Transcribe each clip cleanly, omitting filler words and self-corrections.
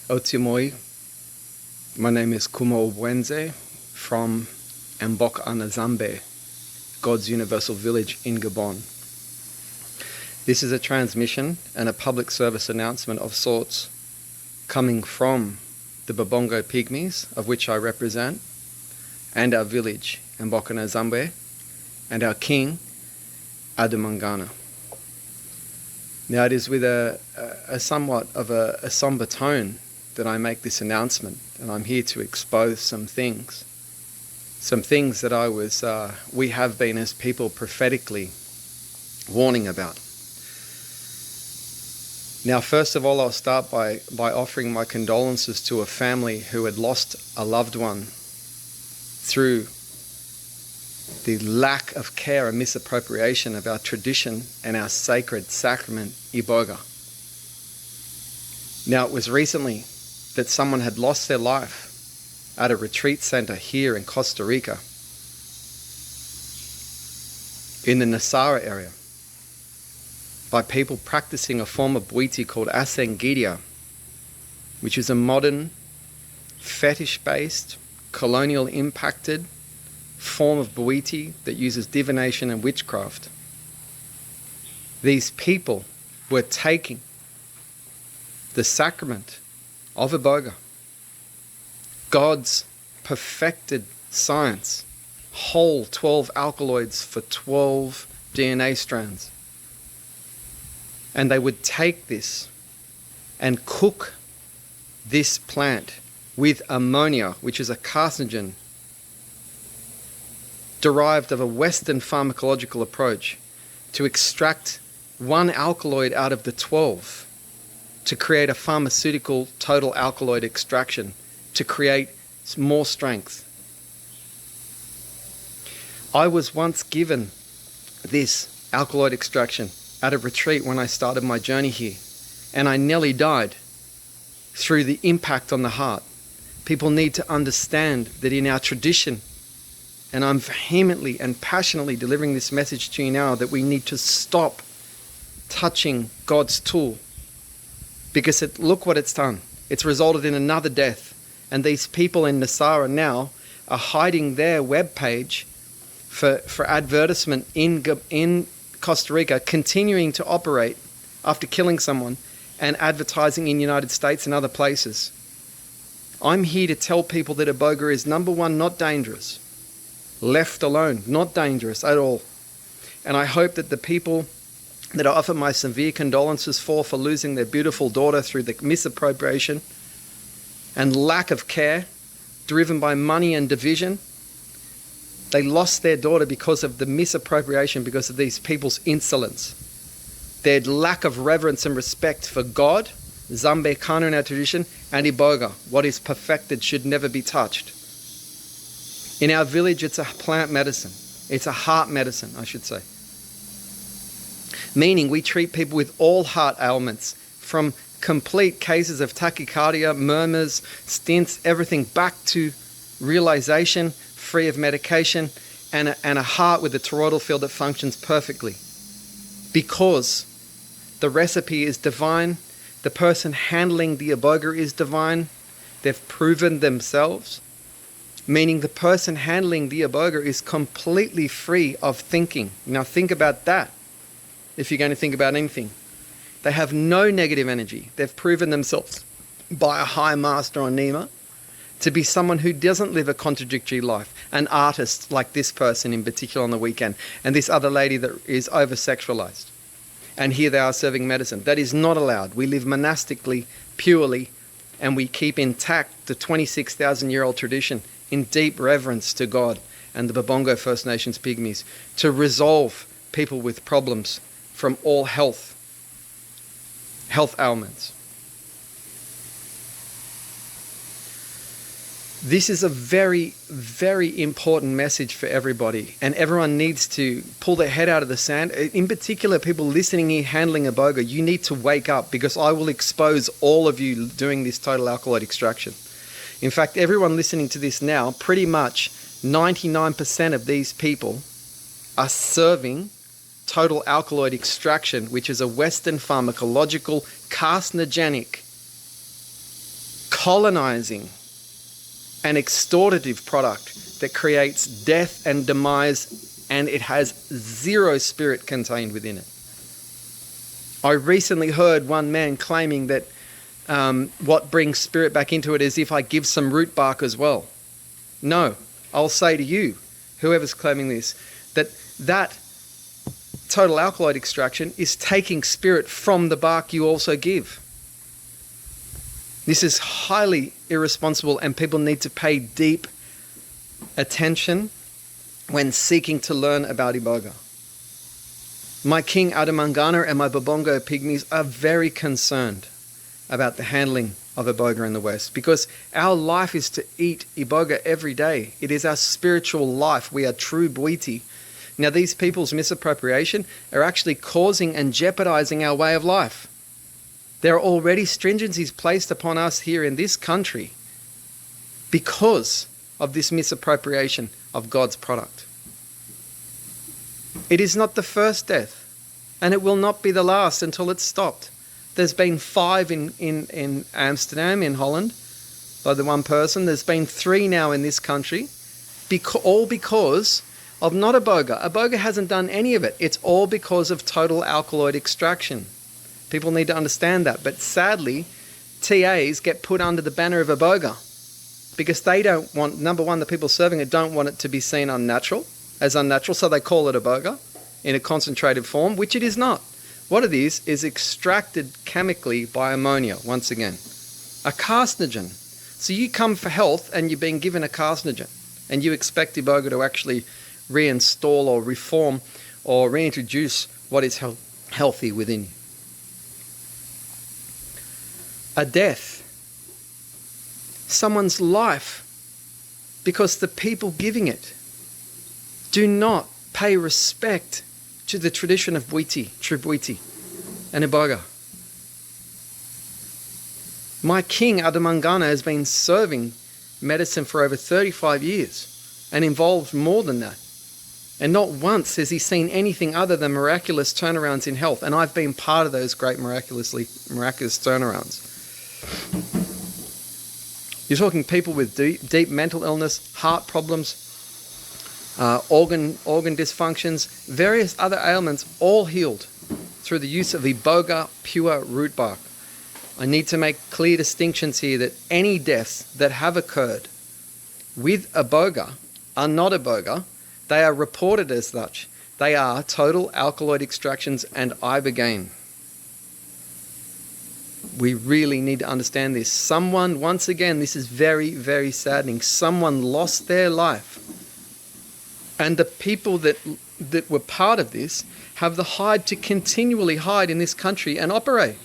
Otimoi. My name is Kumo Bwenze from Mboka and Ndzambe, God's Universal Village in Gabon. This is a transmission and a public service announcement of sorts coming from the Babongo Pygmies, of which I represent, and our village, Iboga and Ndzambe, and our king, Adumangana. Now it is with a somewhat of a somber tone that I make this announcement, and I'm here to expose some things that we have been as people prophetically warning about. Now, first of all, I'll start by offering my condolences to a family who had lost a loved one through the lack of care and misappropriation of our tradition and our sacred sacrament, Iboga. Now, it was recently that someone had lost their life at a retreat center here in Costa Rica, in the Nasara area, by people practicing a form of BWITI called Asengidia, which is a modern, fetish-based, colonial-impacted form of BWITI that uses divination and witchcraft. These people were taking the sacrament of Iboga, God's perfected science, whole 12 alkaloids for 12 DNA strands. And they would take this and cook this plant with ammonia, which is a carcinogen derived of a Western pharmacological approach, to extract one alkaloid out of the 12 to create a pharmaceutical total alkaloid extraction to create more strength. I was once given this alkaloid extraction at a retreat when I started my journey here, and I nearly died through the impact on the heart. People need to understand that in our tradition, and I'm vehemently and passionately delivering this message to you now, that we need to stop touching God's tool, because look what it's done. It's resulted in another death, and these people in Nasara now are hiding their webpage for advertisement in Costa Rica, continuing to operate after killing someone and advertising in the United States and other places. I'm here to tell people that Iboga is, number one, not dangerous. Left alone, not dangerous at all. And I hope that the people that I offer my severe condolences for losing their beautiful daughter through the misappropriation and lack of care driven by money and division, they lost their daughter because of the misappropriation, because of these people's insolence, their lack of reverence and respect for God, Ndzambe, Kanu in our tradition, and Iboga. What is perfected should never be touched. In our village, it's a plant medicine. It's a heart medicine, I should say. Meaning we treat people with all heart ailments, from complete cases of tachycardia, murmurs, stints, everything, back to realization, free of medication, and a heart with a toroidal field that functions perfectly. Because the recipe is divine, the person handling the Iboga is divine, they've proven themselves. Meaning the person handling the Iboga is completely free of thinking. Now think about that if you're going to think about anything. They have no negative energy. They've proven themselves by a high master on Nima to be someone who doesn't live a contradictory life, an artist like this person in particular on the weekend, and this other lady that is over-sexualized. And here they are serving medicine. That is not allowed. We live monastically, purely, and we keep intact the 26,000-year-old tradition in deep reverence to God and the Babongo First Nations Pygmies, to resolve people with problems from all health ailments. This is a very, very important message for everybody, and everyone needs to pull their head out of the sand. In particular, people listening here handling Iboga, you need to wake up, because I will expose all of you doing this total alkaloid extraction. In fact, everyone listening to this now, pretty much 99% of these people are serving total alkaloid extraction, which is a Western pharmacological carcinogenic colonizing an extortative product that creates death and demise, and it has zero spirit contained within it. I recently heard one man claiming that what brings spirit back into it is if I give some root bark as well. No, I'll say to you, whoever's claiming this, that total alkaloid extraction is taking spirit from the bark you also give. This is highly irresponsible, and people need to pay deep attention when seeking to learn about Iboga. My King Adumangana and my Babongo pygmies are very concerned about the handling of Iboga in the West, because our life is to eat Iboga every day. It is our spiritual life. We are true BWITI. Now, these people's misappropriation are actually causing and jeopardizing our way of life. There are already stringencies placed upon us here in this country because of this misappropriation of God's product. It is not the first death, and it will not be the last until it's stopped. There's been 5 in Amsterdam, in Holland, by the one person. There's been 3 now in this country, all because of not Iboga. Iboga hasn't done any of it. It's all because of total alkaloid extraction. People need to understand that. But sadly, TAs get put under the banner of Iboga because they don't want, number one, the people serving it don't want it to be seen as unnatural, so they call it Iboga in a concentrated form, which it is not. What it is extracted chemically by ammonia, once again. A carcinogen. So you come for health and you're being given a carcinogen, and you expect Iboga to actually reinstall or reform or reintroduce what is healthy within you. A death, someone's life, because the people giving it do not pay respect to the tradition of BWITI, true BWITI, and Iboga. My King Adumangana has been serving medicine for over 35 years and involved more than that. And not once has he seen anything other than miraculous turnarounds in health. And I've been part of those great miraculous turnarounds. You're talking people with deep mental illness, heart problems, organ dysfunctions, various other ailments, all healed through the use of Iboga pure root bark. I need to make clear distinctions here that any deaths that have occurred with Iboga are not Iboga. They are reported as such. They are total alkaloid extractions and ibogaine. We really need to understand this. Someone, once again, this is very, very saddening. Someone lost their life. And the people that were part of this have the hide to continually hide in this country and operate.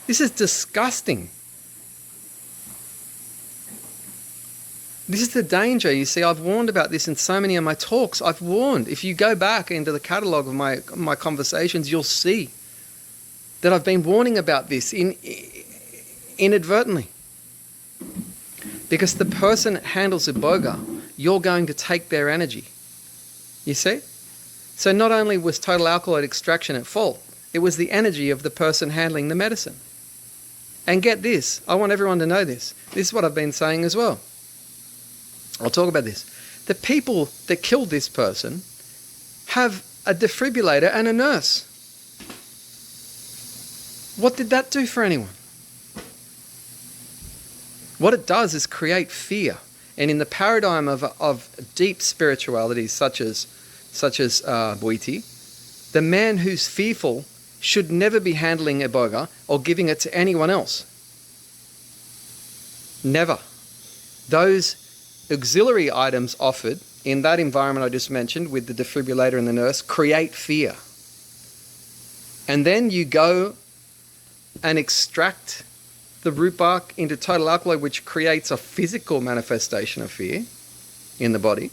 This is disgusting. This is the danger. You see, I've warned about this in so many of my talks. I've warned. If you go back into the catalogue of my conversations, you'll see that I've been warning about this inadvertently. Because the person that handles Iboga, you're going to take their energy. You see? So not only was total alkaloid extraction at fault, it was the energy of the person handling the medicine. And get this, I want everyone to know this. This is what I've been saying as well. I'll talk about this. The people that killed this person have a defibrillator and a nurse. What did that do for anyone? What it does is create fear. And in the paradigm of deep spirituality, such as BWITI, the man who's fearful should never be handling Iboga or giving it to anyone else. Never. Those auxiliary items offered in that environment I just mentioned with the defibrillator and the nurse create fear. And then you go and extract the root bark into total alkaloid, which creates a physical manifestation of fear in the body.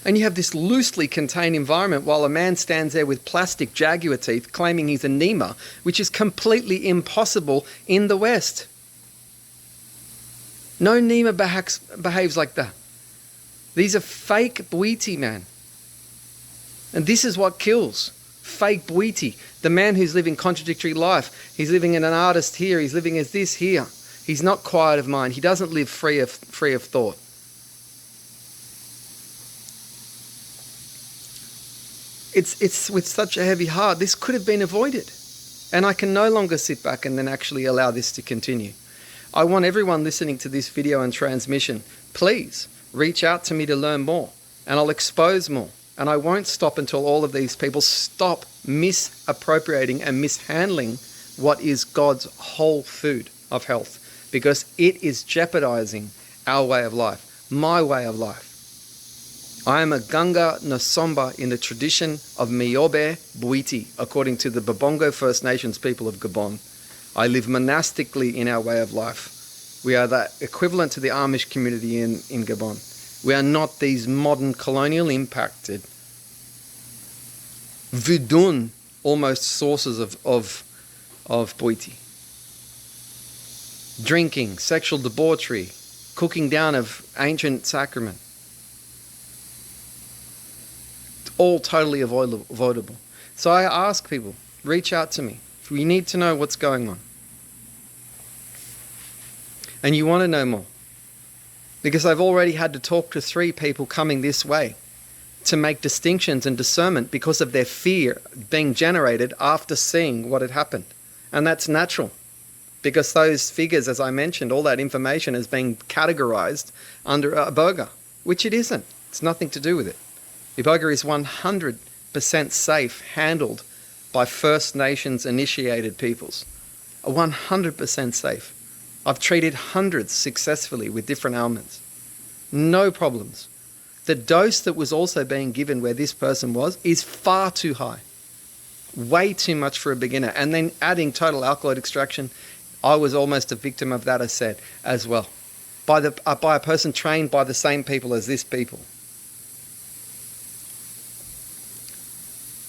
And you have this loosely contained environment while a man stands there with plastic jaguar teeth claiming he's a Nema, which is completely impossible in the West. No Nema behaves like that. These are fake BWITI, man. And this is what kills. Fake BWITI. The man who's living contradictory life. He's living in an artist here. He's living as this here. He's not quiet of mind. He doesn't live free of thought. It's with such a heavy heart. This could have been avoided. And I can no longer sit back and then actually allow this to continue. I want everyone listening to this video and transmission, please reach out to me to learn more, and I'll expose more. And I won't stop until all of these people stop misappropriating and mishandling what is God's whole food of health, because it is jeopardizing our way of life, my way of life. I am a Ganga Nosomba in the tradition of Miyobe BWITI, according to the Babongo First Nations people of Gabon. I live monastically in our way of life. We are the equivalent to the Amish community in Gabon. We are not these modern colonial impacted Vudun almost sources of BWITI. Drinking, sexual debauchery, cooking down of ancient sacrament. All totally avoidable. So I ask people, reach out to me. If we need to know what's going on. And you want to know more. Because I've already had to talk to 3 people coming this way to make distinctions and discernment because of their fear being generated after seeing what had happened. And that's natural. Because those figures, as I mentioned, all that information is being categorized under Iboga, which it isn't. It's nothing to do with it. Iboga is 100% safe, handled by First Nations initiated peoples. 100% safe. I've treated hundreds successfully with different ailments. No problems. The dose that was also being given where this person was is far too high. Way too much for a beginner. And then adding total alkaloid extraction, I was almost a victim of that, I said, as well. By a person trained by the same people as this people.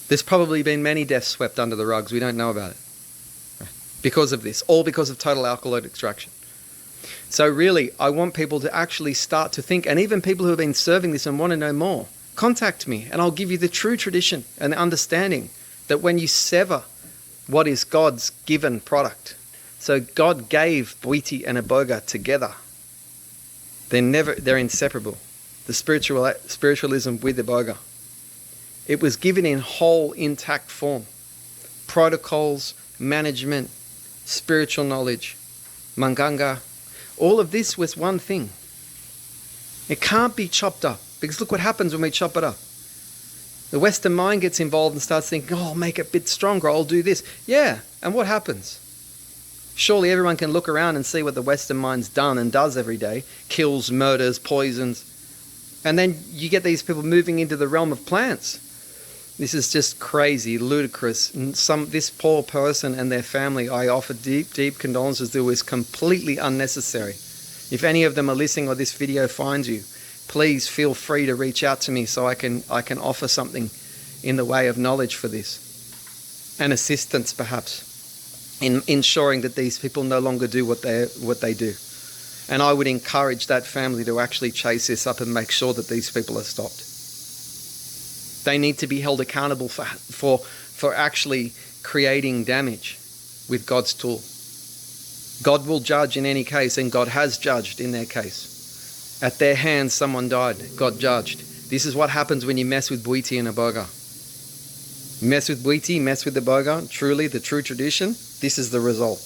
There's probably been many deaths swept under the rugs. We don't know about it. Because of this. All because of total alkaloid extraction. So really, I want people to actually start to think, and even people who have been serving this and want to know more, contact me and I'll give you the true tradition and the understanding that when you sever what is God's given product. So God gave BWITI and Iboga together. They're inseparable. The spiritualism with Iboga. It was given in whole, intact form. Protocols, management, spiritual knowledge, manganga. All of this was one thing. It can't be chopped up, because look what happens when we chop it up. The Western mind gets involved and starts thinking, oh, I'll make it a bit stronger, I'll do this. Yeah, and what happens? Surely everyone can look around and see what the Western mind's done and does every day. Kills, murders, poisons. And then you get these people moving into the realm of plants. This is just crazy, ludicrous. This poor person and their family, I offer deep, deep condolences to, is completely unnecessary. If any of them are listening or this video finds you, please feel free to reach out to me so I can offer something in the way of knowledge for this. And assistance, perhaps, in ensuring that these people no longer do what they do. And I would encourage that family to actually chase this up and make sure that these people are stopped. They need to be held accountable for actually creating damage with God's tool. God will judge in any case, and God has judged in their case. At their hands, someone died. God judged. This is what happens when you mess with BWITI and Iboga. Mess with BWITI, mess with Iboga, truly the true tradition, this is the result.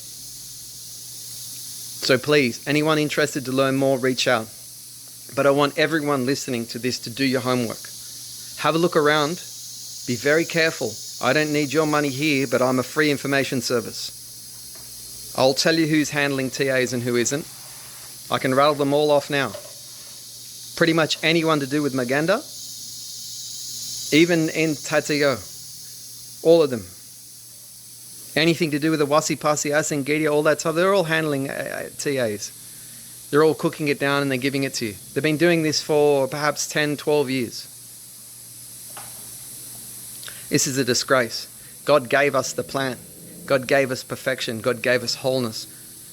So please, anyone interested to learn more, reach out. But I want everyone listening to this to do your homework. Have a look around. Be very careful. I don't need your money here, but I'm a free information service. I'll tell you who's handling TAs and who isn't. I can rattle them all off now. Pretty much anyone to do with Maganda, even in Tateo, all of them. Anything to do with the Wasipasi, Asengedia, all that stuff, they're all handling TAs. They're all cooking it down and they're giving it to you. They've been doing this for perhaps 10, 12 years. This is a disgrace. God gave us the plan. God gave us perfection. God gave us wholeness.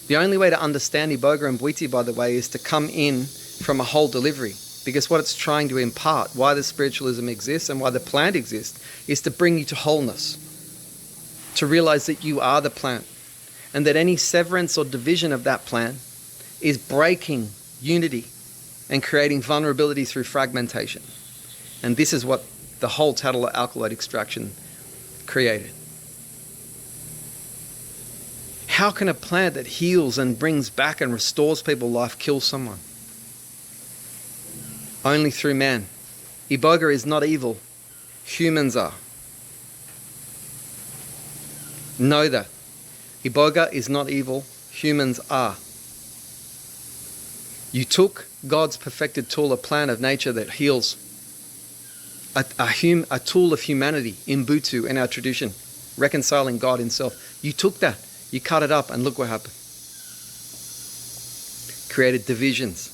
The only way to understand Iboga and BWITI, by the way, is to come in from a whole delivery. Because what it's trying to impart, why the spiritualism exists and why the plant exists, is to bring you to wholeness. To realize that you are the plant. And that any severance or division of that plant is breaking unity and creating vulnerability through fragmentation. And this is what the whole tattle alkaloid extraction created. How can a plant that heals and brings back and restores people's life kill someone? Only through man. Iboga is not evil. Humans are. Know that. Iboga is not evil. Humans are. You took God's perfected tool, a plant of nature that heals, a tool of humanity in Bwiti, in our tradition, reconciling God himself. You took that, you cut it up, and look what happened. Created divisions,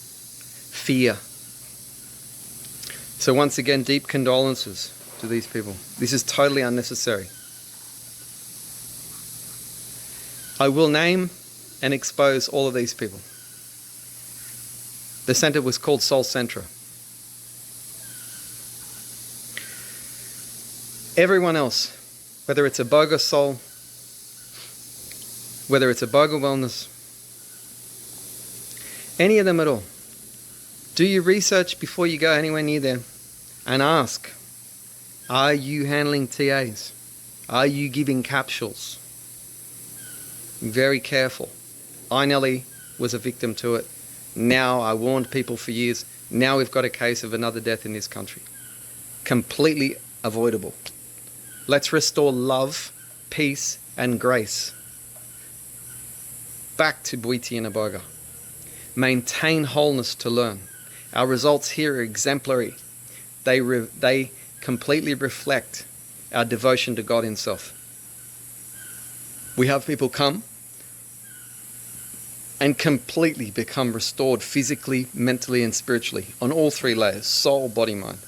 fear. So once again, deep condolences to these people. This is totally unnecessary. I will name and expose all of these people. The center was called Soul Centra. Everyone else, whether it's Iboga Soul, whether it's Iboga Wellness, any of them at all, do your research before you go anywhere near them and ask, are you handling TAs? Are you giving capsules? Very careful. I nearly was a victim to it. Now, I warned people for years. Now we've got a case of another death in this country. Completely avoidable. Let's restore love, peace, and grace back to BWITI and Iboga. Maintain wholeness to learn. Our results here are exemplary. They completely reflect our devotion to God himself. We have people come and completely become restored physically, mentally, and spiritually on all three layers, soul, body, mind.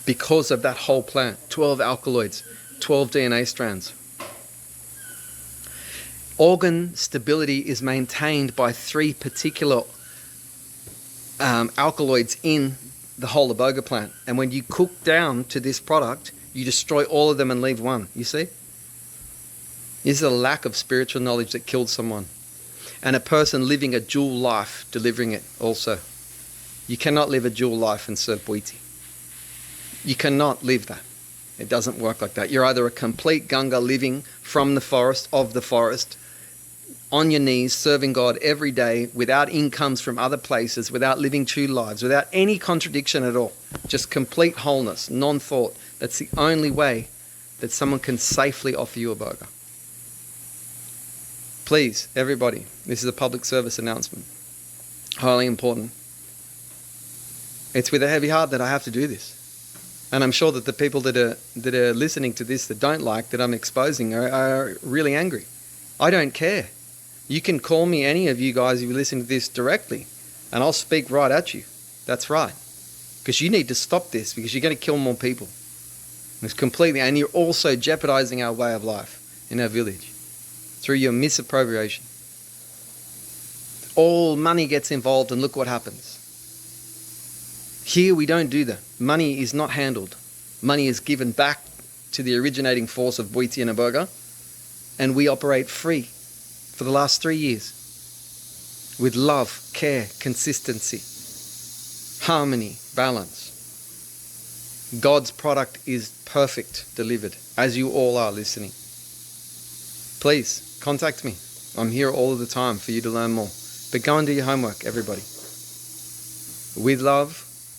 Because of that whole plant, 12 alkaloids, 12 DNA strands. Organ stability is maintained by 3 particular alkaloids in the whole Iboga plant. And when you cook down to this product, you destroy all of them and leave one. You see? This is a lack of spiritual knowledge that killed someone. And a person living a dual life, delivering it also. You cannot live a dual life and serve BWITI. You cannot live that. It doesn't work like that. You're either a complete Gunga living from the forest, of the forest, on your knees, serving God every day, without incomes from other places, without living true lives, without any contradiction at all. Just complete wholeness, non-thought. That's the only way that someone can safely offer you Iboga. Please, everybody, this is a public service announcement. Highly important. It's with a heavy heart that I have to do this. And I'm sure that the people that are listening to this that don't like that I'm exposing are really angry. I don't care. You can call me, any of you guys, if you listen to this directly, and I'll speak right at you. That's right. Because you need to stop this, because you're going to kill more people. It's completely, and you're also jeopardizing our way of life in our village through your misappropriation. All money gets involved, and look what happens. Here we don't do that. Money is not handled. Money is given back to the originating force of BWITI and Iboga, and we operate free for the last 3 years with love, care, consistency, harmony, balance. God's product is perfect delivered, as you all are listening. Please contact me. I'm here all of the time for you to learn more. But go and do your homework, everybody. With love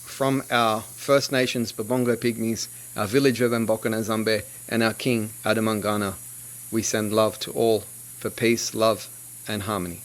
from our First Nations Babongo Pygmies, our Village of Mboka and Ndzambe, and our King Adumangana, we send love to all for peace, love, and harmony.